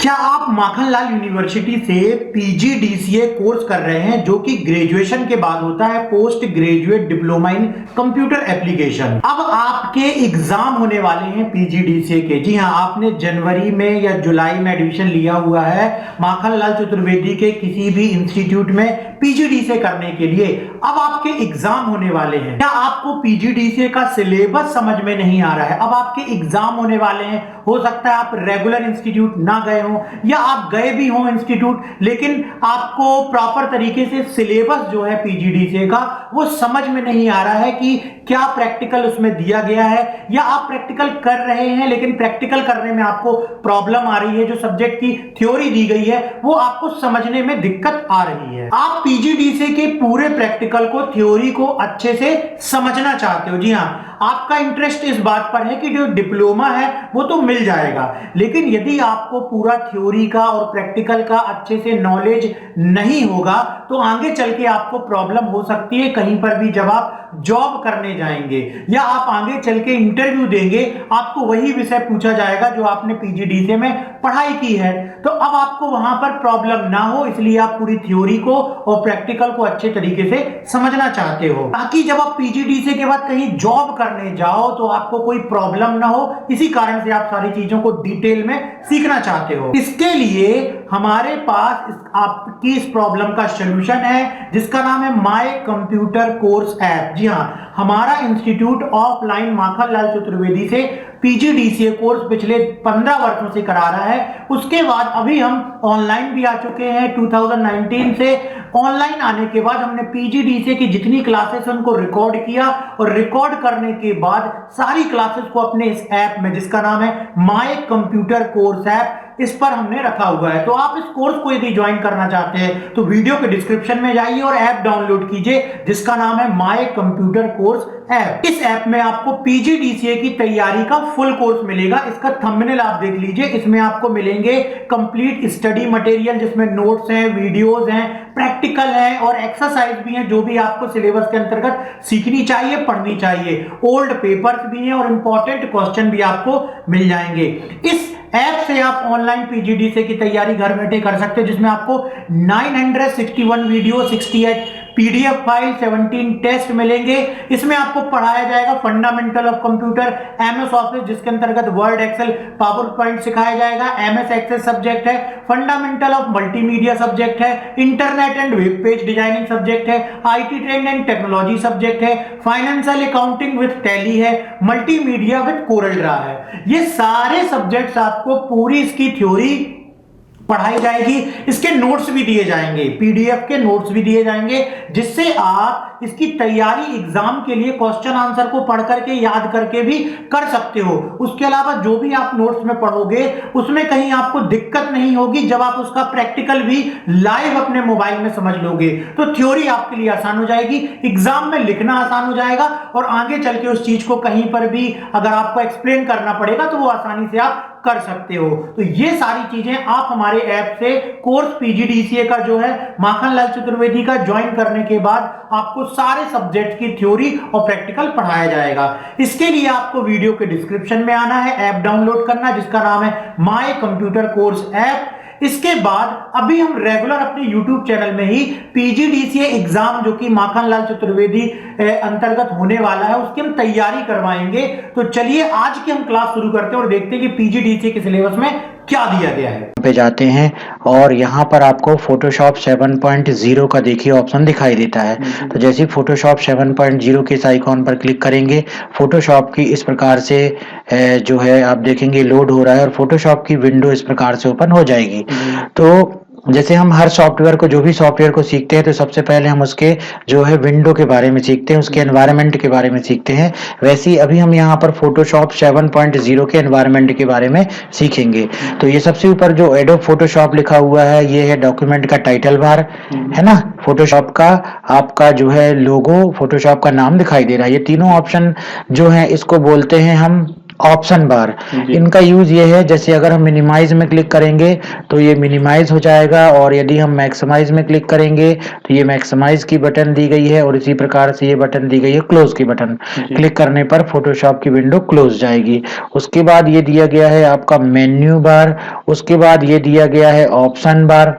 क्या आप माखनलाल यूनिवर्सिटी से पीजीडीसीए कोर्स कर रहे हैं जो कि ग्रेजुएशन के बाद होता है, post graduate diploma in computer application. अब आपके एग्जाम होने वाले हैं पीजीडीसीए के। जी हां, आपने जनवरी में या जुलाई में एडमिशन लिया हुआ है माखनलाल चतुर्वेदी के किसी भी इंस्टीट्यूट में पीजीडीसीए करने के लिए। अब आपके एग्जाम होने वाले हैं। क्या आपको पीजीडीसीए का सिलेबस समझ में नहीं आ रहा है? अब आपके एग्जाम होने वाले हैं। हो सकता है आप रेगुलर इंस्टीट्यूट ना गए हो या आप गए भी हो इंस्टीट्यूट, लेकिन आपको प्रॉपर तरीके से सिलेबस जो है पीजीडीसीए का वो समझ में नहीं आ रहा है कि क्या प्रैक्टिकल उसमें दिया गया है, या आप प्रैक्टिकल कर रहे हैं लेकिन प्रैक्टिकल करने में आपको प्रॉब्लम आ रही है। जो सब्जेक्ट की थ्योरी दी गई है वो आपको समझने में दिक्कत आ रही है। आप पीजीडीसीए के पूरे प्रैक्टिकल को, थ्योरी को अच्छे से समझना चाहते हो। जी हां, आपका इंटरेस्ट इस बात पर है कि जो डिप्लोमा है वो तो मिल जाएगा, लेकिन यदि आपको पूरा थ्योरी का और प्रैक्टिकल का अच्छे से नॉलेज नहीं होगा तो आगे चल के आपको प्रॉब्लम हो सकती है। कहीं पर भी जब आप जॉब करने जाएंगे या आप आगे चल के इंटरव्यू देंगे, आपको वही विषय पूछा जाएगा जो आपने पीजीडीसीए में पढ़ाई की है। तो अब आपको वहां पर प्रॉब्लम ना हो, इसलिए आप पूरी थ्योरी को और प्रैक्टिकल को अच्छे तरीके से समझना चाहते हो, ताकि जब आप पीजीडीसीए के बाद कहीं जॉब करने जाओ तो आपको कोई प्रॉब्लम ना हो। इसी कारण से आप सारी चीजों को डिटेल में सीखना चाहते हो। इसके लिए हमारे पास आपकी इस प्रॉब्लम का सॉल्यूशन है जिसका नाम है माय कंप्यूटर कोर्स ऐप। जी हां, हमारा इंस्टीट्यूट ऑफलाइन माखनलाल चतुर्वेदी से पीजीडीसीए कोर्स पिछले 15 वर्षों से करा रहा है। उसके बाद अभी हम ऑनलाइन भी आ चुके हैं। 2019 से ऑनलाइन आने के बाद हमने पीजीडीसीए की जितनी क्लासेस उनको रिकॉर्ड किया और रिकॉर्ड करने के बाद सारी क्लासेस को अपने इस ऐप में, जिसका नाम है माय कंप्यूटर कोर्स ऐप, इस पर हमने रखा हुआ है। तो आप इस कोर्स को यदि ज्वाइन करना चाहते हैं तो वीडियो के डिस्क्रिप्शन में जाइए और ऐप डाउनलोड कीजिए जिसका नाम है माय कंप्यूटर कोर्स ऐप। इस ऐप में आपको पीजीडीसीए की तैयारी का फुल कोर्स मिलेगा। इसका थंबनेल आप देख लीजिए। इसमें आपको मिलेंगे कंप्लीट स्टडी मटेरियल जिसमें नोट्स हैं, वीडियोस हैं, प्रैक्टिकल है और एक्सरसाइज भी है जो भी आपको सिलेबस के अंतर्गत सीखनी चाहिए, पढ़नी चाहिए। ओल्ड पेपर्स भी हैं और इंपॉर्टेंट क्वेश्चन भी आपको मिल जाएंगे। इस ऐप से आप ऑनलाइन पीजीडीसीए की तैयारी घर बैठे कर सकते हैं, जिसमें आपको 961 वीडियो, 68 पीडीएफ फाइल, 17 टेस्ट मिलेंगे। इसमें आपको पढ़ाया जाएगा fundamental of computer, MS Office जिसके अंतर्गत वर्ड, एक्सेल, पावर पॉइंट सिखाया जाएगा, एमएस एक्सेस सब्जेक्ट है, फंडामेंटल ऑफ मल्टीमीडिया सब्जेक्ट है, internet and web page designing subject है, IT trend and technology subject है, फाइनेंशियल अकाउंटिंग विद टैली है, multimedia with Corel Draw है। ये सारे सब्जेक्ट्स आपको पूरी इसकी थ्योरी पढ़ाई जाएगी। इसके नोट्स भी दिए जाएंगे, पीडीएफ के नोट्स भी दिए जाएंगे, जिससे आप इसकी तैयारी एग्जाम के लिए क्वेश्चन आंसर को पढ़ करके, याद करके भी कर सकते हो। उसके अलावा जो भी आप नोट्स में पढ़ोगे उसमें कहीं आपको दिक्कत नहीं होगी। जब आप उसका प्रैक्टिकल भी लाइव अपने मोबाइल में समझ लोगे तो थ्योरी आपके लिए आसान हो जाएगी, एग्जाम में लिखना आसान हो जाएगा और आगे चल के उस चीज को कहीं पर भी अगर आपको एक्सप्लेन करना पड़ेगा तो वो आसानी से आप कर सकते हो। तो ये सारी चीजें आप हमारे ऐप से कोर्स पीजीडीसीए का जो है माखनलाल चतुर्वेदी का ज्वाइन करने के बाद आपको सारे सब्जेक्ट की थ्योरी और प्रैक्टिकल पढ़ाया जाएगा। इसके लिए आपको वीडियो के डिस्क्रिप्शन में आना है, ऐप डाउनलोड करना जिसका नाम है माय कंप्यूटर कोर्स ऐप। इसके बाद अभी हम रेगुलर अपने YouTube चैनल में ही पीजीडीसीए एग्जाम जो कि माखनलाल चतुर्वेदी अंतर्गत होने वाला है उसकी हम तैयारी करवाएंगे। तो चलिए आज की हम क्लास शुरू करते हैं और देखते हैं कि पीजीडीसीए के सिलेबस में क्या दिया गया है। पे जाते हैं और यहाँ पर आपको फोटोशॉप 7.0 का देखिए ऑप्शन दिखाई देता है। तो जैसे ही फोटोशॉप 7.0 के इस आइकॉन पर क्लिक करेंगे, फोटोशॉप की इस प्रकार से जो है आप देखेंगे लोड हो रहा है और फोटोशॉप की विंडो इस प्रकार से ओपन हो जाएगी। तो जैसे हम हर सॉफ्टवेयर को, जो भी सॉफ्टवेयर को सीखते हैं तो सबसे पहले हम उसके जो है विंडो के बारे में सीखते हैं, उसके एनवायरनमेंट के बारे में सीखते हैं। वैसे ही अभी हम यहाँ पर फोटोशॉप 7.0 के एनवायरनमेंट के बारे में सीखेंगे। तो ये सबसे ऊपर जो एडोब फोटोशॉप लिखा हुआ है ये है डॉक्यूमेंट का टाइटल बार, है ना। फोटोशॉप का आपका जो है लोगो, फोटोशॉप का नाम दिखाई दे रहा है। ये तीनों ऑप्शन जो है इसको बोलते हैं हम ऑप्शन बार, जी। इनका यूज ये है, जैसे अगर हम मिनिमाइज में क्लिक करेंगे तो ये मिनिमाइज हो जाएगा, और यदि हम मैक्सिमाइज में क्लिक करेंगे तो ये मैक्सिमाइज की बटन दी गई है, और इसी प्रकार से ये बटन दी गई है क्लोज की बटन। जी। क्लिक करने पर फोटोशॉप की विंडो क्लोज जाएगी। उसके बाद ये दिया गया है आपका मेन्यू बार, उसके बाद ये दिया गया है ऑप्शन बार।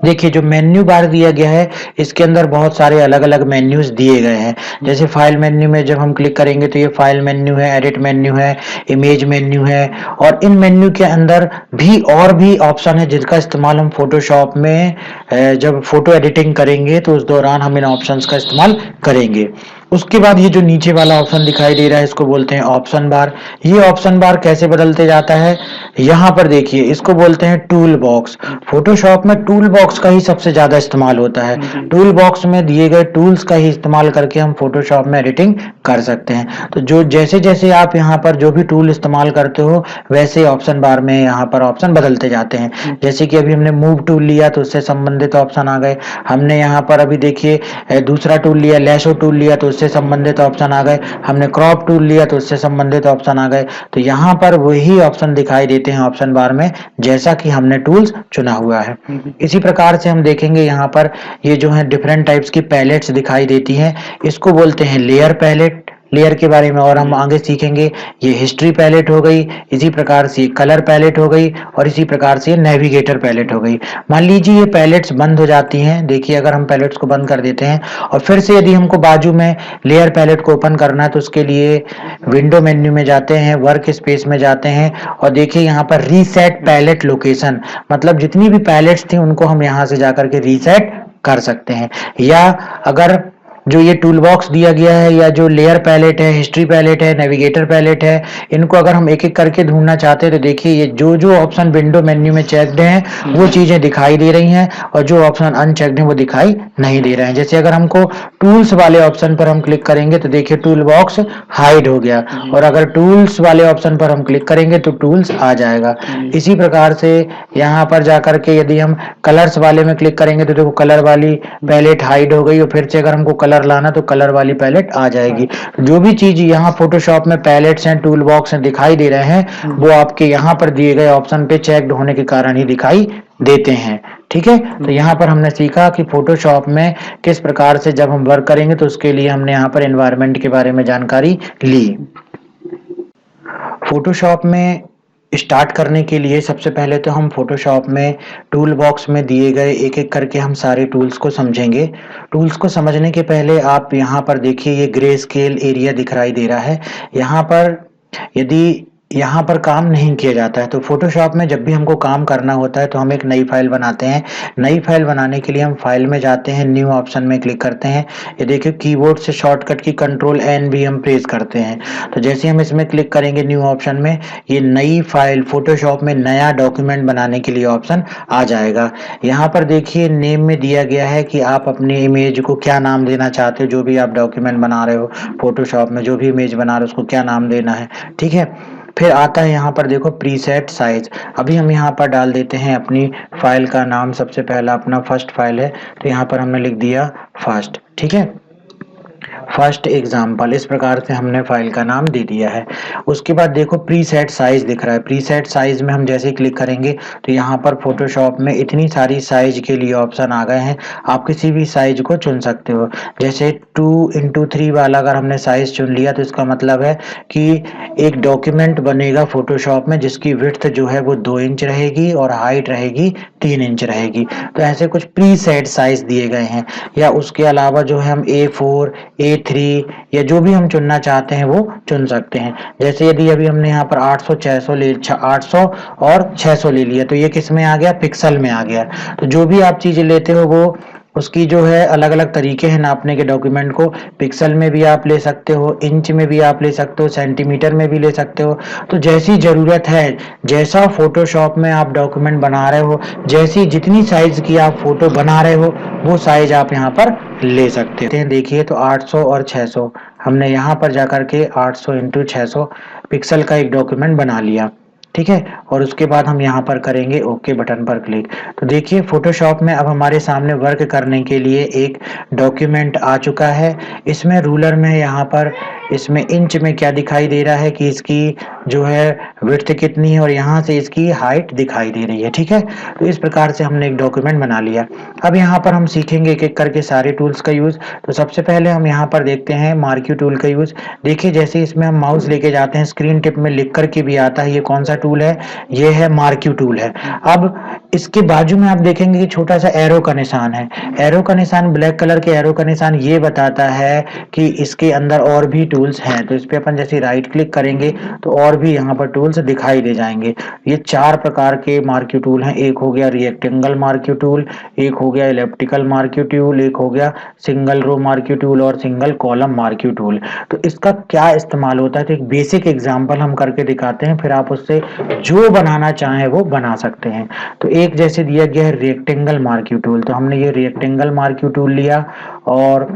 देखिए जो मेन्यू बार दिया गया है इसके अंदर बहुत सारे अलग अलग मेन्यूज दिए गए हैं। जैसे फाइल मेन्यू में जब हम क्लिक करेंगे तो ये फाइल मेन्यू है, एडिट मेन्यू है, इमेज मेन्यू है, और इन मेन्यू के अंदर भी और भी ऑप्शन है जिसका इस्तेमाल हम फोटोशॉप में जब फोटो एडिटिंग करेंगे तो उस दौरान हम इन ऑप्शंस का इस्तेमाल करेंगे। उसके बाद ये जो नीचे वाला ऑप्शन दिखाई दे रहा है इसको बोलते हैं ऑप्शन बार। ये ऑप्शन बार कैसे बदलते जाता है, यहाँ पर देखिए इसको बोलते हैं टूल बॉक्स। फोटोशॉप में टूल बॉक्स का ही सबसे ज्यादा इस्तेमाल होता है। टूल बॉक्स में दिए गए टूल्स का ही इस्तेमाल करके हम फोटोशॉप में एडिटिंग कर सकते हैं। तो जो जैसे जैसे आप यहाँ पर जो भी टूल इस्तेमाल करते हो वैसे ऑप्शन बार में यहाँ पर ऑप्शन बदलते जाते हैं। जैसे कि अभी हमने मूव टूल लिया तो उससे संबंधित ऑप्शन आ गए। हमने यहाँ पर अभी देखिए दूसरा टूल लिया, लैसो टूल लिया तो उससे संबंधित ऑप्शन आ गए। हमने क्रॉप टूल लिया तो उससे संबंधित ऑप्शन आ गए। तो यहाँ पर वही ऑप्शन दिखाई देते हैं ऑप्शन बार में जैसा कि हमने टूल्स चुना हुआ है। इसी प्रकार से हम देखेंगे यहाँ पर ये जो है डिफरेंट टाइप्स की पैलेट्स दिखाई देती हैं, इसको बोलते हैं लेयर पैलेट। लेयर के बारे में और हम आगे सीखेंगे। ये हिस्ट्री पैलेट हो गई, इसी प्रकार से कलर पैलेट हो गई, और इसी प्रकार से नेविगेटर पैलेट हो गई। मान लीजिए ये पैलेट्स बंद हो जाती हैं। देखिए अगर हम पैलेट्स को बंद कर देते हैं और फिर से यदि हमको बाजू में लेयर पैलेट को ओपन करना है तो उसके लिए विंडो मेन्यू में जाते हैं, वर्क स्पेस में जाते हैं, और देखिए यहाँ पर रीसेट पैलेट लोकेशन, मतलब जितनी भी पैलेट्स थी उनको हम यहाँ से जाकर के रीसेट कर सकते हैं। या अगर जो ये टूल बॉक्स दिया गया है या जो लेयर पैलेट है, हिस्ट्री पैलेट है, नेविगेटर पैलेट है, इनको अगर हम एक एक करके ढूंढना चाहते हैं तो देखिए ये जो जो ऑप्शन विंडो मेन्यू में चेक्ड हैं वो चीजें दिखाई दे रही हैं, और जो ऑप्शन अनचेक्ड हैं वो दिखाई नहीं दे रहे हैं। जैसे अगर हमको टूल्स वाले ऑप्शन पर हम क्लिक करेंगे तो देखिए टूल बॉक्स हाइड हो गया, और अगर टूल्स वाले ऑप्शन पर हम क्लिक करेंगे तो टूल्स आ जाएगा। इसी प्रकार से यहाँ पर जाकर के यदि हम कलर्स वाले में क्लिक करेंगे तो देखो कलर वाली पैलेट हाइड हो गई, और फिर से अगर हमको कलर लाना तो कलर वाली पैलेट आ जाएगी। जो भी चीज यहाँ फोटोशॉप में पैलेट्स हैं, टूल बॉक्स हैं दिखाई दे रहे हैं वो आपके यहाँ पर दिए गए ऑप्शन पे चेक्ड होने के कारण ही दिखाई देते हैं। ठीक है, तो यहाँ पर हमने सीखा कि फोटोशॉप में किस प्रकार से जब हम वर्क करेंगे तो उसके लिए हमने यहाँ पर एनवायरनमेंट के बारे में जानकारी ली। फोटोशॉप में स्टार्ट करने के लिए सबसे पहले तो हम फोटोशॉप में टूल बॉक्स में दिए गए एक एक करके हम सारे टूल्स को समझेंगे। टूल्स को समझने के पहले आप यहाँ पर देखिए ये ग्रे स्केल एरिया दिखाई दे रहा है। यहाँ पर यदि यहाँ पर काम नहीं किया जाता है तो फोटोशॉप में जब भी हमको काम करना होता है तो हम एक नई फाइल बनाते हैं। नई फाइल बनाने के लिए हम फाइल में जाते हैं, न्यू ऑप्शन में क्लिक करते हैं। ये देखिए कीबोर्ड से शॉर्टकट की कंट्रोल एन भी हम प्रेस करते हैं। तो जैसे हम इसमें क्लिक करेंगे न्यू ऑप्शन में, ये नई फाइल फोटोशॉप में नया डॉक्यूमेंट बनाने के लिए ऑप्शन आ जाएगा। यहाँ पर देखिए नेम में दिया गया है कि आप अपनी इमेज को क्या नाम देना चाहते हो। जो भी आप डॉक्यूमेंट बना रहे हो फोटोशॉप में, जो भी इमेज बना रहे हो उसको क्या नाम देना है। ठीक है, फिर आता है यहाँ पर देखो प्रीसेट साइज। अभी हम यहाँ पर डाल देते हैं अपनी फाइल का नाम। सबसे पहला अपना फर्स्ट फाइल है तो यहाँ पर हमने लिख दिया फर्स्ट। ठीक है, फर्स्ट एग्जाम्पल, इस प्रकार से हमने फाइल का नाम दे दिया है। उसके बाद देखो प्रीसेट साइज दिख रहा है। प्रीसेट साइज में हम जैसे ही क्लिक करेंगे तो यहाँ पर फोटोशॉप में इतनी सारी साइज के लिए ऑप्शन आ गए हैं। आप किसी भी साइज को चुन सकते हो। जैसे 2x3 वाला अगर हमने साइज चुन लिया तो इसका मतलब है कि एक डॉक्यूमेंट बनेगा फोटोशॉप में जिसकी विड्थ जो है वो 2 इंच रहेगी और हाइट रहेगी 3 इंच रहेगी। तो ऐसे कुछ प्रीसेट साइज दिए गए हैं। या उसके अलावा जो है हम A4, A3 या जो भी हम चुनना चाहते हैं वो चुन सकते हैं। जैसे यदि अभी हमने यहाँ पर 800 और 600 ले लिया तो ये किस में आ गया, पिक्सल में आ गया। तो जो भी आप चीजें लेते हो वो उसकी जो है अलग अलग तरीके हैं नापने के। डॉक्यूमेंट को पिक्सल में भी आप ले सकते हो, इंच में भी आप ले सकते हो, सेंटीमीटर में भी ले सकते हो। तो जैसी जरूरत है, जैसा फोटोशॉप में आप डॉक्यूमेंट बना रहे हो, जैसी जितनी साइज की आप फोटो बना रहे हो वो साइज आप यहाँ पर ले सकते हैं। देखिए तो 800 और 600 हमने यहाँ पर जाकर के 800 × 600 पिक्सल का एक डॉक्यूमेंट बना लिया। ठीक है, और उसके बाद हम यहाँ पर करेंगे ओके बटन पर क्लिक। तो देखिए फोटोशॉप में अब हमारे सामने वर्क करने के लिए एक डॉक्यूमेंट आ चुका है। इसमें रूलर में यहाँ पर इसमें इंच में क्या दिखाई दे रहा है कि इसकी जो है विड्थ कितनी है और यहाँ से इसकी हाइट दिखाई दे रही है। ठीक है, तो इस प्रकार से हमने एक डॉक्यूमेंट बना लिया। अब यहाँ पर हम सीखेंगे एक एक करके सारे टूल्स का यूज। तो सबसे पहले हम यहाँ पर देखते हैं मार्क्यू टूल का यूज। देखिए जैसे इसमें हम माउस लेके जाते हैं, स्क्रीन टिप में लिख करके भी आता है। ये कौन सा टूल है? ये है मार्क्यू टूल है। अब इसके बाजू में आप देखेंगे कि छोटा सा एरो का निशान है। एरो का निशान, ब्लैक कलर के एरो का निशान, ये बताता है कि इसके अंदर और भी टूल्स हैं। तो इस पे अपन जैसे राइट क्लिक करेंगे तो और भी यहाँ पर टूल्स दिखाई दे जाएंगे। ये 4 प्रकार के मार्क्यू टूल हैं। एक हो गया रेक्टेंगल मार्क्यू टूल, एक हो गया इलिप्टिकल मार्क्यू टूल, एक हो गया सिंगल रो मार्क्यू टूल और सिंगल कॉलम मार्क्यू टूल। तो इसका क्या इस्तेमाल होता है, तो एक बेसिक एग्जांपल हम करके दिखाते हैं, फिर आप उससे जो बनाना चाहें वो बना सकते हैं। तो एक जैसे दिया गया है रेक्टेंगल मार्क्यू टूल, तो हमने ये रेक्टेंगल मार्क्यू टूल लिया और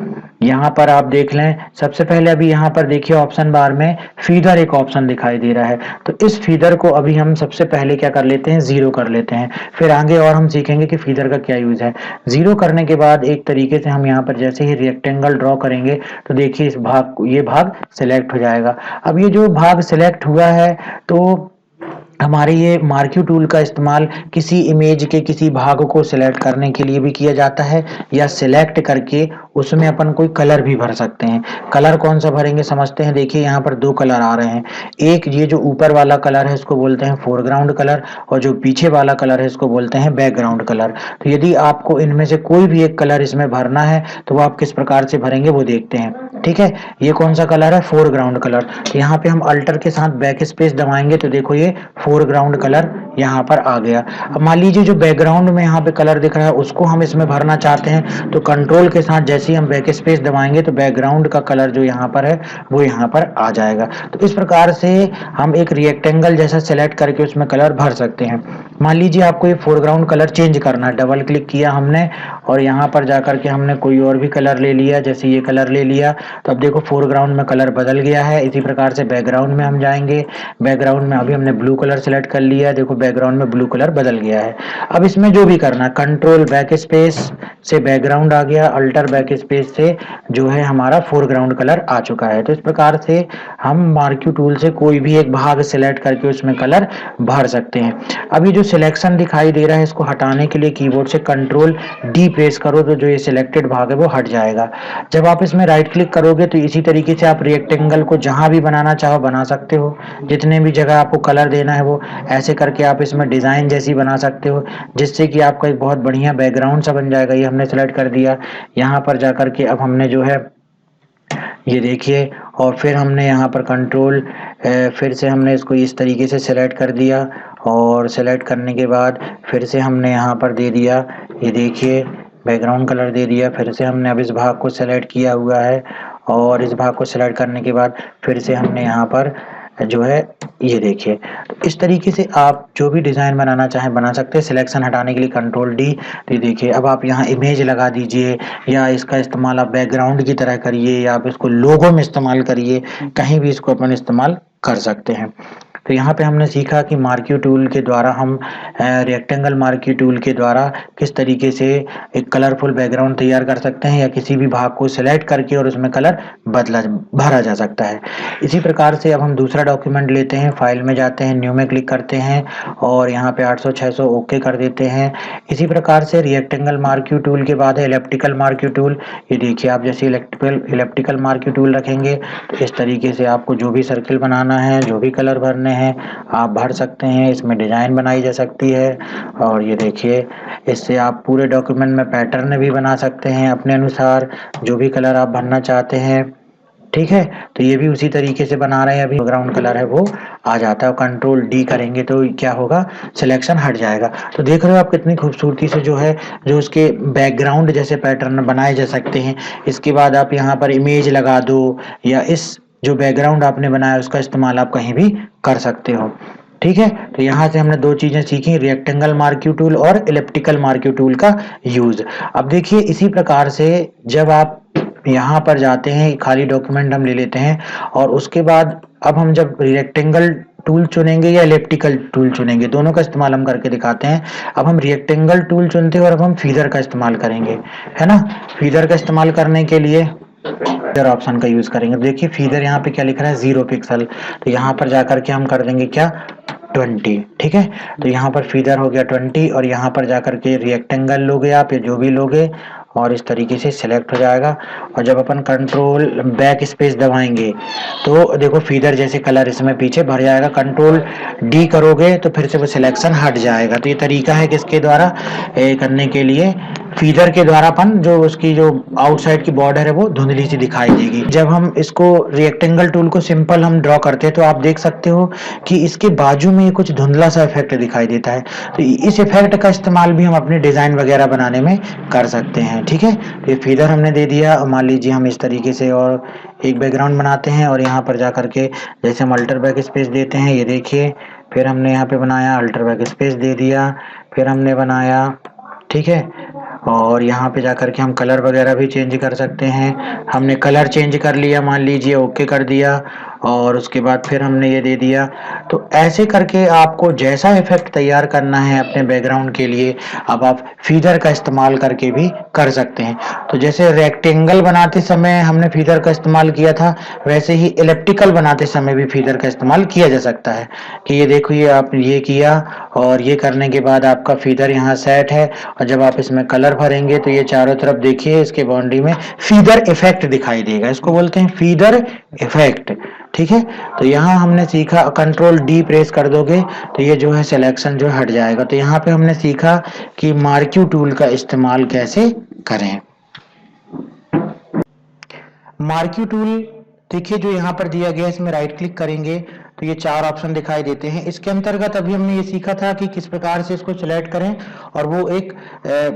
यहाँ पर आप देख लें, सबसे पहले अभी यहाँ पर देखिए ऑप्शन बार में फीदर एक ऑप्शन दिखाई दे रहा है। तो इस फीदर को अभी हम सबसे पहले क्या कर लेते हैं, 0 कर लेते हैं। फिर आगे और हम सीखेंगे कि फीदर का क्या यूज है। 0 करने के बाद एक तरीके से हम यहाँ पर जैसे ही रेक्टेंगल ड्रॉ करेंगे तो देखिए इस भाग, ये भाग सिलेक्ट हो जाएगा। अब ये जो भाग सिलेक्ट हुआ है तो हमारे ये मार्क्यू टूल का इस्तेमाल किसी इमेज के किसी भाग को सिलेक्ट करने के लिए भी किया जाता है, या सिलेक्ट करके उसमें अपन कोई कलर भी भर सकते हैं। कलर कौन सा भरेंगे समझते हैं। देखिए यहाँ पर 2 कलर आ रहे हैं। एक ये जो ऊपर वाला कलर है इसको बोलते हैं फोरग्राउंड कलर, और जो पीछे वाला कलर है इसको बोलते हैं बैकग्राउंड कलर। तो यदि आपको इनमें से कोई भी एक कलर इसमें भरना है तो वो आप किस प्रकार से भरेंगे वो देखते हैं। ठीक है, ये कौन सा कलर है, फोरग्राउंड कलर। तो यहाँ पे हम अल्टर के साथ बैक स्पेस दबाएंगे तो देखो ये फोरग्राउंड कलर यहाँ पर आ गया। अब मान लीजिए जो बैकग्राउंड में यहाँ पे कलर दिख रहा है उसको हम इसमें भरना चाहते हैं, तो कंट्रोल के साथ जैसे ही हम बैक स्पेस दबाएंगे तो बैकग्राउंड का कलर जो यहाँ पर है वो यहाँ पर आ जाएगा। तो इस प्रकार से हम एक रेक्टेंगल जैसा सेलेक्ट करके उसमें कलर भर सकते हैं। मान लीजिए आपको ये फोरग्राउंड कलर चेंज करना है, डबल क्लिक किया हमने और यहाँ पर जाकर के हमने कोई और भी कलर ले लिया, जैसे ये कलर ले लिया, तो अब देखो फोरग्राउंड में कलर बदल गया है। इसी प्रकार से बैकग्राउंड में हम जाएंगे, बैकग्राउंड में अभी हमने ब्लू कलर सेलेक्ट कर लिया, देखो बैकग्राउंड में ब्लू कलर बदल गया है। अब इसमें जो भी करना, कंट्रोल बैक स्पेस से बैकग्राउंड आ गया, अल्टर बैक स्पेस से जो है हमारा फोरग्राउंड कलर आ चुका है। तो इस प्रकार से हम मार्क्यू टूल से कोई भी एक भाग सिलेक्ट करके उसमें कलर भर सकते हैं। अभी जो सिलेक्शन दिखाई दे रहा है इसको हटाने के लिए कीबोर्ड से कंट्रोल डी प्रेस करो तो जो ये सिलेक्टेड भाग है वो हट जाएगा। जब आप इसमें राइट क्लिक करोगे तो इसी तरीके से आप रेक्टेंगल को जहां भी बनाना चाहो बना सकते हो। जितने भी जगह आपको कलर देना है वो ऐसे करके आप इसमें डिजाइन जैसी बना सकते हो, जिससे कि आपका एक बहुत बढ़िया बैकग्राउंड सा बन जाएगा। ये हमने सेलेक्ट कर दिया। यहाँ पर जाकर के अब हमने जो है ये देखिए, और फिर हमने यहाँ पर कंट्रोल फिर से हमने इसको इस तरीके से सेलेक्ट कर दिया, और सेलेक्ट करने के बाद फिर से हमने यहाँ पर दे दिया, ये देखिए बैकग्राउंड कलर दे दिया। फिर से हमने अब इस भाग को सेलेक्ट किया हुआ है, और इस भाग को सेलेक्ट करने के बाद फिर से हमने यहाँ पर जो है ये देखिए। तो इस तरीके से आप जो भी डिज़ाइन बनाना चाहें बना सकते हैं। सिलेक्शन हटाने के लिए कंट्रोल डी। तो ये देखिए अब आप यहाँ इमेज लगा दीजिए, या इसका इस्तेमाल आप बैकग्राउंड की तरह करिए, या आप इसको लोगो में इस्तेमाल करिए, कहीं भी इसको अपन इस्तेमाल कर सकते हैं। तो यहाँ पे हमने सीखा कि मार्क्यू टूल के द्वारा हम रेक्टेंगल मार्क्यू टूल के द्वारा किस तरीके से एक कलरफुल बैकग्राउंड तैयार कर सकते हैं, या किसी भी भाग को सिलेक्ट करके और उसमें कलर भरा जा सकता है। इसी प्रकार से अब हम दूसरा डॉक्यूमेंट लेते हैं, फाइल में जाते हैं, न्यू में क्लिक करते हैं और यहाँ पे 800-600 ओके कर देते हैं। इसी प्रकार से रेक्टेंगल मार्क्यू टूल के बाद है इलिप्टिकल मार्क्यू टूल। ये देखिए आप जैसे इलिप्टिकल मार्क्यू टूल रखेंगे तो इस तरीके से आपको जो भी सर्किल बनाना है, जो भी कलर भरने हैं आप भर सकते हैं। इसमें डिजाइन बनाई जा सकती है, और ये देखिए इससे आप पूरे डॉक्यूमेंट में पैटर्न भी बना सकते हैं अपने अनुसार, जो भी कलर आप भरना चाहते हैं। ठीक है, तो ये भी उसी तरीके से बना रहे हैं। अभी बैकग्राउंड कलर है वो आ जाता है, कंट्रोल डी करेंगे तो क्या होगा, सिलेक्शन हट जाएगा। तो देख रहे हो आप कितनी खूबसूरती से जो है जो उसके बैकग्राउंड जैसे पैटर्न बनाए जा सकते हैं। इसके बाद आप यहाँ पर इमेज लगा दो, या इस जो बैकग्राउंड आपने बनाया उसका इस्तेमाल आप कहीं भी कर सकते हो। ठीक है, तो यहाँ से हमने 2 चीजें सीखी, रेक्टेंगल मार्क्यू टूल और इलिप्टिकल मार्क्यू टूल का यूज। अब देखिए इसी प्रकार से जब आप यहाँ पर जाते हैं, खाली डॉक्यूमेंट हम ले लेते हैं, और उसके बाद अब हम जब रेक्टेंगल टूल चुनेंगे या इलिप्टिकल टूल चुनेंगे, दोनों का इस्तेमाल हम करके दिखाते हैं। अब हम रेक्टेंगल टूल चुनते हैं और अब हम फीदर का इस्तेमाल करेंगे, है ना। फीदर का इस्तेमाल करने के लिए फीदर ऑप्शन का यूज करेंगे। देखिए फीदर यहाँ पे क्या लिख रहा है 0 पिक्सल, तो यहाँ पर जाकर के हम कर देंगे क्या 20, ठीक है। तो यहाँ पर फीदर हो गया 20 और यहाँ पर जाकर के रेक्टेंगल लोगे आप या जो भी लोगे और इस तरीके से सिलेक्ट हो जाएगा। और जब अपन कंट्रोल बैक स्पेस दबाएंगे तो देखो फीदर जैसे कलर इसमें पीछे भर जाएगा। कंट्रोल डी करोगे तो फिर से वो सिलेक्शन हट जाएगा। तो ये तरीका है किसके द्वारा करने के लिए, फीदर के द्वारा अपन जो उसकी जो आउटसाइड की बॉर्डर है वो धुंधली सी दिखाई देगी। जब हम इसको रेक्टेंगल टूल को सिंपल हम ड्रॉ करते हैं तो आप देख सकते हो कि इसके बाजू में कुछ धुंधला सा इफेक्ट दिखाई देता है। तो इस इफेक्ट का इस्तेमाल भी हम अपने डिजाइन वगैरह बनाने में कर सकते हैं, ठीक है। तो ये फीदर हमने दे दिया। मान लीजिए हम इस तरीके से और एक बैकग्राउंड बनाते हैं और यहाँ पर जाकर के जैसे हम अल्टर बैक स्पेस देते हैं, ये देखिए फिर हमने यहाँ पे बनाया अल्टर बैक स्पेस दे दिया, फिर हमने बनाया, ठीक है। और यहाँ पे जाकर के हम कलर वगैरह भी चेंज कर सकते हैं। हमने कलर चेंज कर लिया, मान लीजिए ओके कर दिया और उसके बाद फिर हमने ये दे दिया। तो ऐसे करके आपको जैसा इफेक्ट तैयार करना है अपने बैकग्राउंड के लिए अब आप फीदर का इस्तेमाल करके भी कर सकते हैं। तो जैसे रेक्टेंगल बनाते समय हमने फीदर का इस्तेमाल किया था, वैसे ही इलिप्टिकल बनाते समय भी फीदर का इस्तेमाल किया जा सकता है। कि ये देखो ये आप ये किया और ये करने के बाद आपका फीदर यहाँ सेट है और जब आप इसमें कलर भरेंगे तो ये चारों तरफ देखिए इसके बाउंड्री में फीदर इफेक्ट दिखाई देगा। इसको बोलते हैं फीदर इफेक्ट, ठीक है। तो यहाँ हमने सीखा कंट्रोल डी प्रेस कर दोगे तो ये जो है सिलेक्शन जो हट जाएगा। तो यहाँ पे हमने सीखा कि मार्क्यू टूल का इस्तेमाल कैसे करें। मार्क्यू टूल देखिए जो यहाँ पर दिया गया है, इसमें राइट क्लिक करेंगे तो ये 4 ऑप्शन दिखाई देते हैं। इसके अंतर्गत अभी हमने ये सीखा था कि किस प्रकार से इसको सिलेक्ट करें और वो एक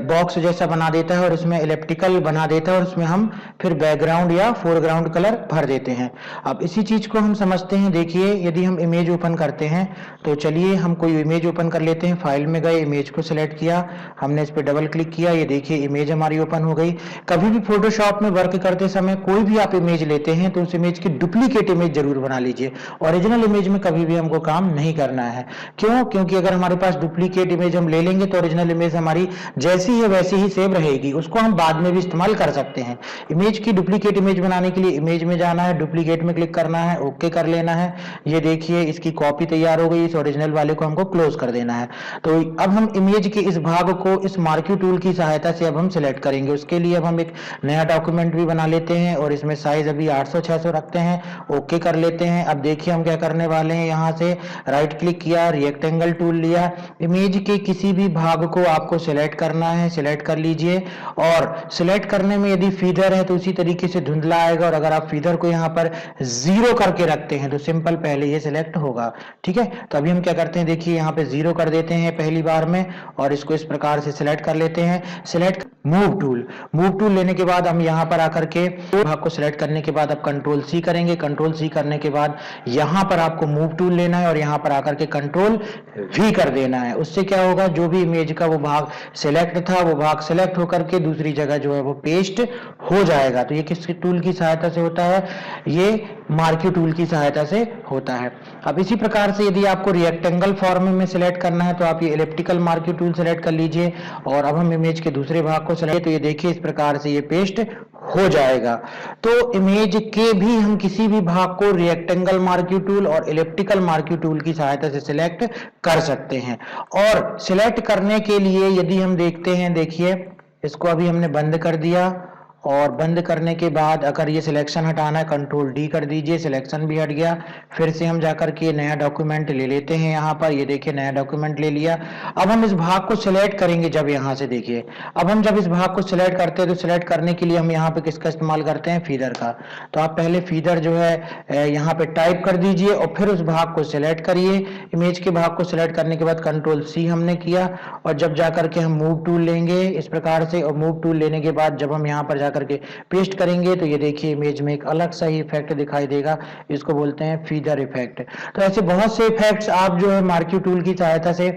बॉक्स जैसा बना देता है और इसमें इलिप्टिकल बना देता है और उसमें हम फिर बैकग्राउंड या फोरग्राउंड कलर भर देते हैं। अब इसी चीज को हम समझते हैं। देखिए यदि हम इमेज ओपन करते हैं तो चलिए हम कोई इमेज ओपन कर लेते हैं। फाइल में गए, इमेज को सिलेक्ट किया, हमने इस पर डबल क्लिक किया, ये देखिए इमेज हमारी ओपन हो गई। कभी भी फोटोशॉप में वर्क करते समय कोई भी आप इमेज लेते हैं तो उस इमेज की डुप्लीकेट इमेज जरूर बना लीजिए। ओरिजिनल इमेज में कभी भी हमको काम नहीं करना है। क्यों? क्योंकि अगर हमारे पास डुप्लीकेट इमेज हम ले लेंगे तो ओरिजिनल इमेज हमारी जैसी है वैसी ही सेव रहेगी, उसको हम बाद में भी इस्तेमाल कर सकते हैं। इमेज की डुप्लीकेट इमेज बनाने के लिए इमेज में जाना है, डुप्लीकेट में क्लिक करना है, ओके कर लेना है। ये देखिए इसकी कॉपी तैयार हो गई। इस ओरिजिनल वाले को हमको क्लोज कर देना है। तो अब हम इमेज के इस भाग को इस मार्क्यू टूल की सहायता से अब हम सिलेक्ट करेंगे। उसके लिए अब हम एक नया डॉक्यूमेंट भी बना लेते हैं और इसमें साइज अभी 800-600 रखते हैं, ओके कर लेते हैं। अब देखिए हम क्या करने वाले हैं, यहां से राइट क्लिक किया, रेक्टेंगल टूल लिया, इमेज के किसी भी भाग को आपको सिलेक्ट करना है, सिलेक्ट कर लीजिए। और सिलेक्ट करने में यदि फीदर है तो उसी तरीके से धुंधला आएगा और अगर आप फीदर को यहां पर 0 करके रखते हैं तो सिंपल पहले ये सिलेक्ट होगा, ठीक है। तो अभी हम क्या करते हैं, देखिए यहां पे 0 कर देते हैं पहली बार में और इसको इस प्रकार से सिलेक्ट कर लेते हैं। सिलेक्ट मूव टूल लेने के बाद हम यहां पर आकर के भाग को सिलेक्ट करने के बाद अब कंट्रोल सी करेंगे। कंट्रोल सी करने के बाद यहां पर आपको मूव टूल लेना है और यहां पर आकर के कंट्रोल वी कर देना है। उससे क्या होगा, जो भी इमेज का वो भाग सिलेक्ट था वो भाग सिलेक्ट होकर के दूसरी जगह जो है वो पेस्ट हो जाएगा। तो ये किस टूल की सहायता से होता है, ये मार्क्यू टूल की सहायता से होता है। अब इसी प्रकार से यदि आपको रेक्टेंगल फॉर्म में सिलेक्ट करना है तो आप ये इलिप्टिकल मार्क्यू टूल सिलेक्ट कर लीजिए और अब हम इमेज के दूसरे भाग को सिलेक्ट, तो ये देखिए इस प्रकार से ये पेस्ट हो जाएगा। तो इमेज के भी हम किसी भी भाग को रेक्टेंगल मार्क्यू टूल और इलिप्टिकल मार्क्यू टूल की सहायता से सिलेक्ट कर सकते हैं। और सिलेक्ट करने के लिए यदि हम देखते हैं, देखिए इसको अभी हमने बंद कर दिया और बंद करने के बाद अगर ये सिलेक्शन हटाना है कंट्रोल डी कर दीजिए, सिलेक्शन भी हट गया। फिर से हम जाकर के नया डॉक्यूमेंट ले लेते हैं। यहाँ पर ये देखिए नया डॉक्यूमेंट ले लिया। अब हम इस भाग को सिलेक्ट करेंगे। जब यहाँ से देखिए अब हम जब इस भाग को सिलेक्ट करते हैं तो सिलेक्ट करने के लिए हम यहाँ पे किसका इस्तेमाल करते हैं, फीदर का। तो आप पहले फीदर जो है यहाँ पे टाइप कर दीजिए और फिर उस भाग को सिलेक्ट करिए। इमेज के भाग को सिलेक्ट करने के बाद कंट्रोल सी हमने किया और जब जाकर के हम मूव टूल लेंगे इस प्रकार से, और मूव टूल लेने के बाद जब हम यहाँ पर करके पेस्ट करेंगे तो ये देखिए इमेज में एक अलग सा ही इफेक्ट दिखाई देगा। इसको बोलते हैं फीदर इफेक्ट। तो ऐसे बहुत से इफेक्ट्स आप जो है मार्क्यू टूल की सहायता से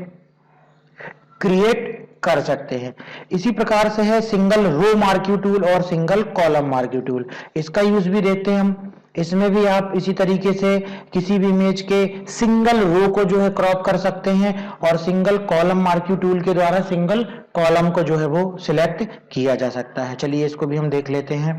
क्रिएट कर सकते हैं। इसी प्रकार से है सिंगल रो मार्क्यू टूल और सिंगल कॉलम मार्क्यू टूल। इसका यूज भी देखते हैं हम। इसमें भी आप इसी तरीके से किसी भी इमेज के सिंगल रो को जो है क्रॉप कर सकते हैं और सिंगल कॉलम मार्क्यू टूल के द्वारा सिंगल कॉलम को जो है वो सिलेक्ट किया जा सकता है। चलिए इसको भी हम देख लेते हैं।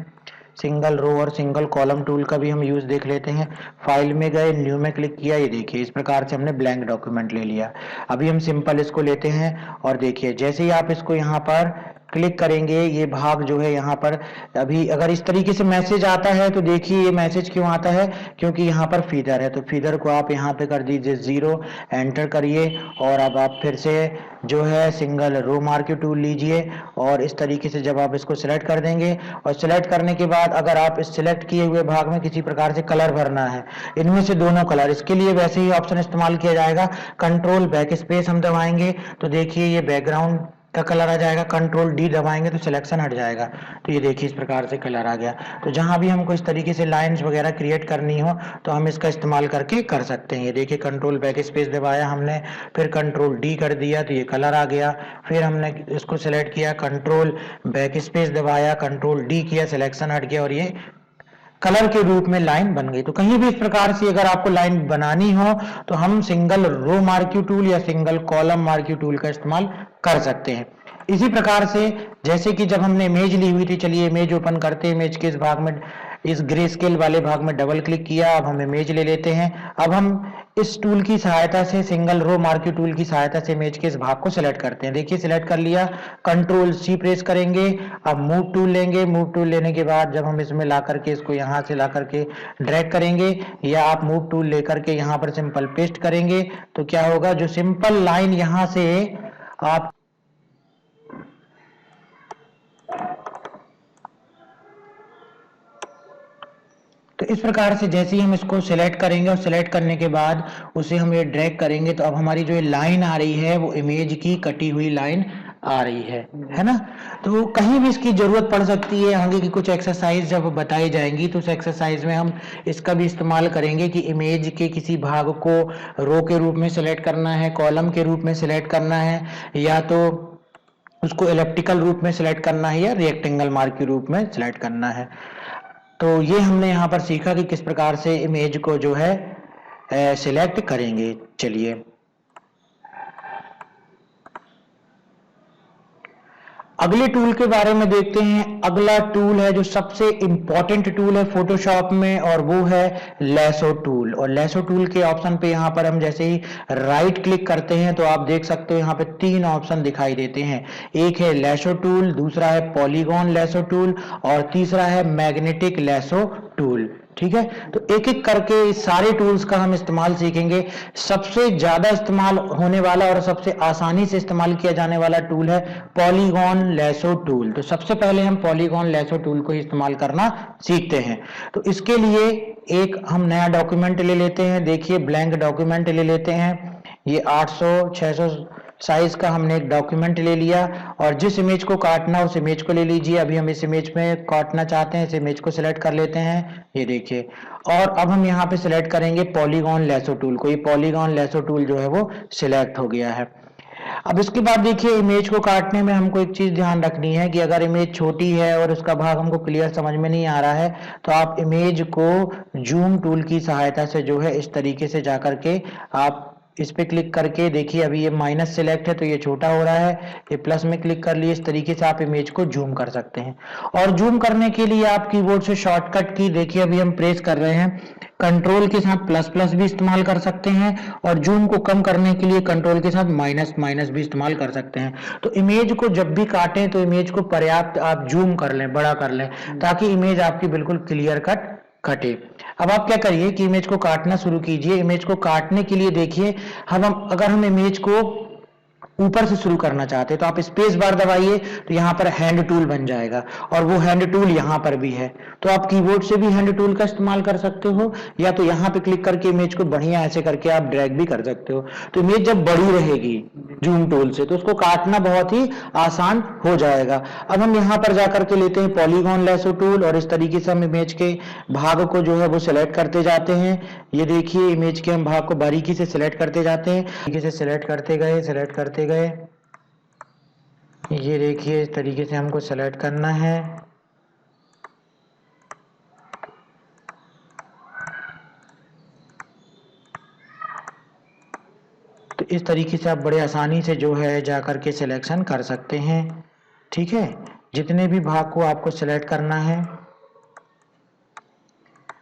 सिंगल रो और सिंगल कॉलम टूल का भी हम यूज देख लेते हैं। फाइल में गए, न्यू में क्लिक किया, ये देखिए इस प्रकार से हमने ब्लैंक डॉक्यूमेंट ले लिया। अभी हम सिंपल इसको लेते हैं और देखिए जैसे ही आप इसको यहाँ पर क्लिक करेंगे, ये भाग जो है यहाँ पर अभी अगर इस तरीके से मैसेज आता है तो देखिए ये मैसेज क्यों आता है, क्योंकि यहाँ पर फीदर है। तो फीदर को आप यहाँ पे कर दीजिए 0, एंटर करिए और अब आप फिर से जो है सिंगल रो मार्क्यू टूल लीजिए और इस तरीके से जब आप इसको सिलेक्ट कर देंगे और सिलेक्ट करने के बाद अगर आप इस सिलेक्ट किए हुए भाग में किसी प्रकार से कलर भरना है, इनमें से दोनों कलर, इसके लिए वैसे ही ऑप्शन इस्तेमाल किया जाएगा, कंट्रोल बैक स्पेस हम दबाएंगे तो देखिए ये बैकग्राउंड का कलर आ जाएगा, कंट्रोल डी दबाएंगे तो सिलेक्शन हट जाएगा। तो ये देखिए इस प्रकार से कलर आ गया। तो जहां भी हमको इस तरीके से लाइंस वगैरह क्रिएट करनी हो तो हम इसका इस्तेमाल करके कर सकते हैं। ये देखिए कंट्रोल बैक स्पेस दबाया हमने, फिर कंट्रोल डी कर दिया तो ये कलर आ गया। फिर हमने इसको सिलेक्ट किया, कंट्रोल बैक स्पेस दबाया, कंट्रोल डी किया, सिलेक्शन हट गया और ये कलर के रूप में लाइन बन गई। तो कहीं भी इस प्रकार से अगर आपको लाइन बनानी हो तो हम सिंगल रो मार्क्यू टूल या सिंगल कॉलम मार्क्यू टूल का इस्तेमाल कर सकते हैं। इसी प्रकार से जैसे कि जब हमने इमेज ली हुई थी, चलिए इमेज ओपन करते हैं। इमेज के इस भाग में, इस ग्रे स्केल वाले भाग में डबल क्लिक किया। अब हम इमेज ले लेते हैं। अब हम इस टूल की सहायता से, सिंगल रो मार्क्यू टूल की सहायता से इमेज के इस भाग को सिलेक्ट करते हैं। देखिए सिलेक्ट कर लिया, कंट्रोल सी प्रेस करेंगे। अब मूव टूल लेंगे। मूव टूल लेने के बाद जब हम इसमें ला करके इसको यहाँ से ला करके ड्रैग करेंगे या आप मूव टूल लेकर के यहाँ पर सिंपल पेस्ट करेंगे तो क्या होगा, जो सिंपल लाइन यहाँ से आप तो इस प्रकार से जैसे ही हम इसको सिलेक्ट करेंगे और सिलेक्ट करने के बाद उसे हम ये ड्रैग करेंगे तो अब हमारी जो ये लाइन आ रही है वो इमेज की कटी हुई लाइन आ रही है ना। तो कहीं भी इसकी जरूरत पड़ सकती है। आगे की कुछ एक्सरसाइज जब बताई जाएंगी तो उस एक्सरसाइज में हम इसका भी इस्तेमाल करेंगे कि इमेज के किसी भाग को रो के रूप में सिलेक्ट करना है, कॉलम के रूप में सिलेक्ट करना है, या तो उसको एलिप्टिकल रूप में सिलेक्ट करना है या रेक्टेंगल मार्क के रूप में सिलेक्ट करना है। तो ये हमने यहाँ पर सीखा कि किस प्रकार से इमेज को जो है सिलेक्ट करेंगे। चलिए अगले टूल के बारे में देखते हैं। अगला टूल है जो सबसे इंपॉर्टेंट टूल है फोटोशॉप में और वो है लैसो टूल। और लैसो टूल के ऑप्शन पे यहाँ पर हम जैसे ही राइट क्लिक करते हैं तो आप देख सकते हो यहाँ पे 3 ऑप्शन दिखाई देते हैं। एक है लैसो टूल, दूसरा है पॉलीगॉन लैसो टूल और तीसरा है मैग्नेटिक लैसो टूल। ठीक है, तो एक एक करके इस सारे टूल्स का हम इस्तेमाल सीखेंगे। सबसे ज्यादा इस्तेमाल होने वाला और सबसे आसानी से इस्तेमाल किया जाने वाला टूल है पॉलीगॉन लैसो टूल। तो सबसे पहले हम पॉलीगॉन लैसो टूल को इस्तेमाल करना सीखते हैं। तो इसके लिए एक हम नया डॉक्यूमेंट ले लेते हैं। देखिए ब्लैंक डॉक्यूमेंट ले लेते हैं। ये 800-600 साइज का हमने एक डॉक्यूमेंट ले लिया और जिस इमेज को काटना उस इमेज को ले लीजिए। अभी हम इस इमेज में काटना चाहते हैं, इस इमेज को सिलेक्ट कर लेते हैं। ये देखिए, और अब हम यहाँ पे सिलेक्ट करेंगे पॉलीगॉन लैसो टूल को। ये पॉलीगॉन लैसो टूल जो है वो सिलेक्ट हो गया है। अब इसके बाद देखिए इमेज को काटने में हमको एक चीज ध्यान रखनी है कि अगर इमेज छोटी है और उसका भाग हमको क्लियर समझ में नहीं आ रहा है तो आप इमेज को जूम टूल की सहायता से जो है इस तरीके से जाकर के आप इस पे क्लिक करके देखिए, अभी ये माइनस सिलेक्ट है तो ये छोटा हो रहा है, ये प्लस में क्लिक कर लिए। इस तरीके से आप इमेज को जूम कर सकते हैं। और जूम करने के लिए आप कीबोर्ड से शॉर्टकट की देखिए अभी हम प्रेस कर रहे हैं, कंट्रोल के साथ प्लस प्लस भी इस्तेमाल कर सकते हैं और जूम को कम करने के लिए कंट्रोल के साथ माइनस माइनस भी इस्तेमाल कर सकते हैं। तो इमेज को जब भी काटें तो इमेज को पर्याप्त आप जूम कर लें, बड़ा कर लें, ताकि इमेज आपकी बिल्कुल क्लियर कट कटे। अब आप क्या करिए कि इमेज को काटना शुरू कीजिए। इमेज को काटने के लिए देखिए अगर हम इमेज को ऊपर से शुरू करना चाहते हैं तो आप स्पेस बार दबाइए तो यहाँ पर हैंड टूल बन जाएगा और वो हैंड टूल यहाँ पर भी है। तो आप कीबोर्ड से भी हैंड टूल का इस्तेमाल कर सकते हो या तो यहाँ पे क्लिक करके इमेज को बढ़िया ऐसे करके आप ड्रैग भी कर सकते हो। तो इमेज जब बड़ी रहेगी जूम टूल से तो उसको काटना बहुत ही आसान हो जाएगा। अब हम यहाँ पर जाकर के लेते हैं पॉलीगॉन लैसो टूल और इस तरीके से हम इमेज के भाग को जो है वो सिलेक्ट करते जाते हैं। ये देखिए इमेज के हम भाग को बारीकी से सिलेक्ट करते जाते हैं, बारीकी से सिलेक्ट करते गए, सिलेक्ट करते गए। ये देखिए इस तरीके से हमको सेलेक्ट करना है। तो इस तरीके से आप बड़े आसानी से जो है जाकर के सिलेक्शन कर सकते हैं। ठीक है, जितने भी भाग को आपको सिलेक्ट करना है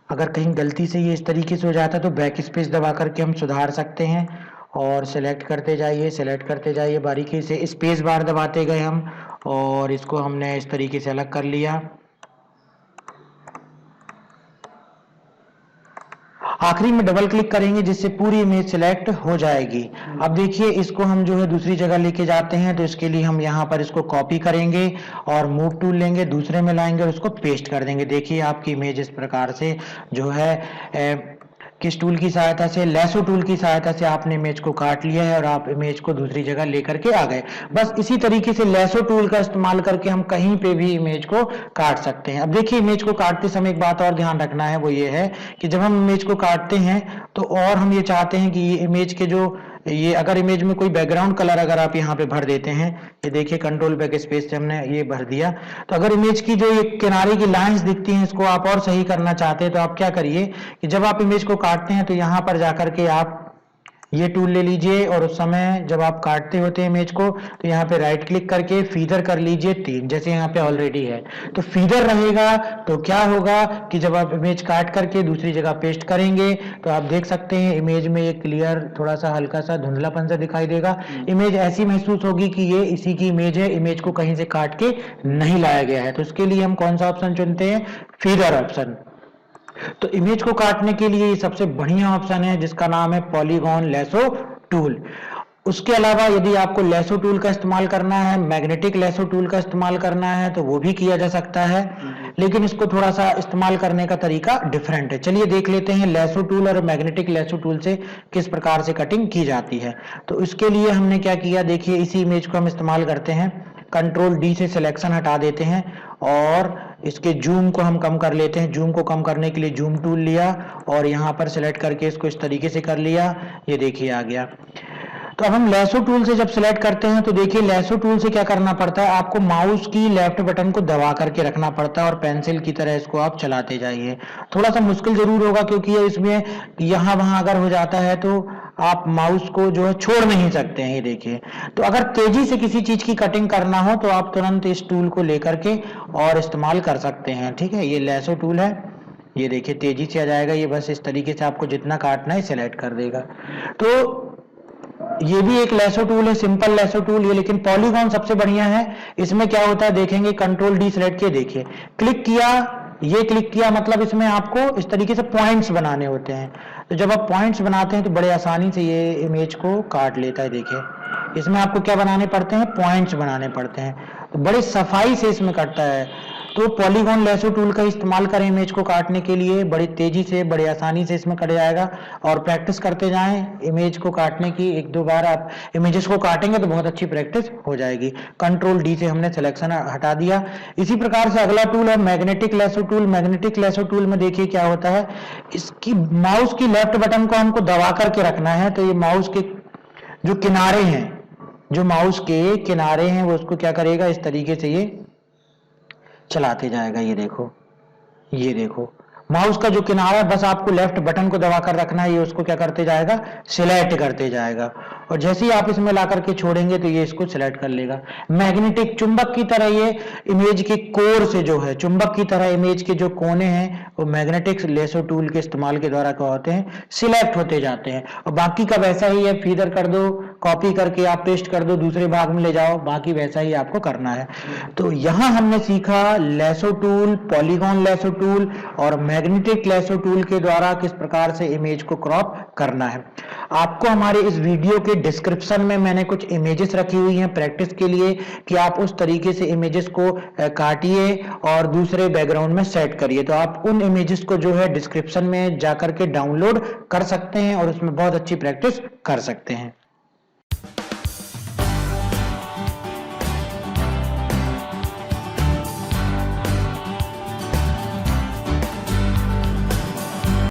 अगर कहीं गलती से ये इस तरीके से हो जाता है तो बैक स्पेस दबा करके हम सुधार सकते हैं और सेलेक्ट करते जाइए बारीकी से, स्पेस बार दबाते गए हम और इसको हमने इस तरीके से अलग कर लिया। आखिरी में डबल क्लिक करेंगे जिससे पूरी इमेज सिलेक्ट हो जाएगी। अब देखिए इसको हम जो है दूसरी जगह लेके जाते हैं, तो इसके लिए हम यहाँ पर इसको कॉपी करेंगे और मूव टूल लेंगे, दूसरे में लाएंगे और उसको पेस्ट कर देंगे। देखिए आपकी इमेज इस प्रकार से जो है किस टूल की सहायता से, लैसो टूल की सहायता से आपने इमेज को काट लिया है और आप इमेज को दूसरी जगह लेकर के आ गए। बस इसी तरीके से लैसो टूल का इस्तेमाल करके हम कहीं पे भी इमेज को काट सकते हैं। अब देखिए इमेज को काटते समय एक बात और ध्यान रखना है, वो ये है कि जब हम इमेज को काटते हैं तो और हम ये चाहते हैं कि ये इमेज के जो ये अगर इमेज में कोई बैकग्राउंड कलर अगर आप यहाँ पे भर देते हैं, ये देखिए कंट्रोल बैक स्पेस से हमने ये भर दिया, तो अगर इमेज की जो ये किनारे की लाइंस दिखती हैं इसको आप और सही करना चाहते हैं तो आप क्या करिए कि जब आप इमेज को काटते हैं तो यहाँ पर जाकर के आप ये टूल ले लीजिए और उस समय जब आप काटते होते हैं इमेज को तो यहाँ पे राइट क्लिक करके फीदर कर लीजिए 3, जैसे यहाँ पे ऑलरेडी है। तो फीदर रहेगा तो क्या होगा कि जब आप इमेज काट करके दूसरी जगह पेस्ट करेंगे तो आप देख सकते हैं इमेज में ये क्लियर थोड़ा सा हल्का सा धुंधलापन सा दिखाई देगा। इमेज ऐसी महसूस होगी कि ये इसी की इमेज है, इमेज को कहीं से काट के नहीं लाया गया है। तो इसके लिए हम कौन सा ऑप्शन चुनते हैं? Feather option. तो इमेज को काटने के लिए ये सबसे बढ़िया ऑप्शन है जिसका नाम है पॉलीगॉन लैसो टूल। उसके अलावा यदि आपको लैसो टूल का इस्तेमाल करना है, मैग्नेटिक लैसो टूल का इस्तेमाल करना है तो वो भी किया जा सकता है, लेकिन इसको थोड़ा सा इस्तेमाल करने का तरीका डिफरेंट है। चलिए देख लेते हैं लैसो टूल और मैग्नेटिक लैसो टूल से किस प्रकार से कटिंग की जाती है। तो इसके लिए हमने क्या किया, देखिए इसी इमेज को हम इस्तेमाल करते हैं, कंट्रोल डी से सिलेक्शन हटा देते हैं और इसके जूम को हम कम कर लेते हैं। जूम को कम करने के लिए जूम टूल लिया और यहाँ पर सिलेक्ट करके इसको इस तरीके से कर लिया, ये देखिए आ गया। तो अब हम लैसो टूल से जब सिलेक्ट करते हैं तो देखिए लैसो टूल से क्या करना पड़ता है, आपको माउस की लेफ्ट बटन को दबा करके रखना पड़ता है और पेंसिल की तरह इसको आप चलाते जाइए। थोड़ा सा मुश्किल जरूर होगा क्योंकि इसमें यहाँ वहां अगर हो जाता है तो आप माउस को जो है छोड़ नहीं सकते हैं। ये देखिए, तो अगर तेजी से किसी चीज की कटिंग करना हो तो आप तुरंत इस टूल को लेकर के और इस्तेमाल कर सकते हैं। ठीक है, ये लैसो टूल है, ये देखिए तेजी से आ जाएगा, ये बस इस तरीके से आपको जितना काटना है सिलेक्ट कर देगा। तो ये भी एक लैसो टूल है, सिंपल लैसो टूल है, लेकिन पॉलीगॉन सबसे बढ़िया है। इसमें क्या होता है देखेंगे, कंट्रोल डी सिलेक्ट किए, देखिए क्लिक किया, ये क्लिक किया, मतलब इसमें आपको इस तरीके से पॉइंट्स बनाने होते हैं। तो जब आप पॉइंट्स बनाते हैं तो बड़े आसानी से ये इमेज को काट लेता है। देखिए इसमें आपको क्या बनाने पड़ते हैं, पॉइंट्स बनाने पड़ते हैं, तो बड़े सफाई से इसमें कटता है। तो पॉलीगॉन लैसो टूल का इस्तेमाल करें इमेज को काटने के लिए, बड़ी तेजी से बड़ी आसानी से इसमें कट जाएगा। और प्रैक्टिस करते जाएं इमेज को काटने की, एक दो बार आप इमेजेस को काटेंगे तो बहुत अच्छी प्रैक्टिस हो जाएगी। कंट्रोल डी से हमने सिलेक्शन हटा दिया। इसी प्रकार से अगला टूल है magnetic lasso tool. Magnetic lasso tool में देखिए क्या होता है, इसकी माउस की लेफ्ट बटन को हमको दबा करके रखना है, तो ये माउस के जो किनारे हैं, जो माउस के किनारे हैं वो उसको क्या करेगा, इस तरीके से ये चलाते जाएगा। ये देखो, ये देखो माउस का जो किनारा है बस आपको लेफ्ट बटन को दबा कर रखना है, ये उसको क्या करते जाएगा, सिलेक्ट करते जाएगा। और जैसे ही आप इसमें ला करके छोड़ेंगे तो ये इसको सिलेक्ट कर लेगा। मैग्नेटिक चुंबक की तरह ये इमेज के कोर से जो है, चुंबक की तरह इमेज के जो कोने हैं वो मैग्नेटिक लैसो टूल के इस्तेमाल के द्वारा क्या होते हैं, सिलेक्ट होते जाते हैं। और बाकी का वैसा ही है, फीदर कर दो, कॉपी करके आप पेस्ट कर दो, दूसरे भाग में ले जाओ, बाकी वैसा ही आपको करना है। तो यहां हमने सीखा lasso tool, polygon lasso tool और मैग्नेटिक लैसो टूल के द्वारा किस प्रकार से इमेज को क्रॉप करना है। आपको हमारे इस वीडियो के डिस्क्रिप्शन में मैंने कुछ इमेजेस रखी हुई हैं प्रैक्टिस के लिए कि आप उस तरीके से इमेजेस को काटिए और दूसरे बैकग्राउंड में सेट करिए। तो आप उन इमेजेस को जो है डिस्क्रिप्शन में जाकर के डाउनलोड कर सकते हैं और उसमें बहुत अच्छी प्रैक्टिस कर सकते हैं।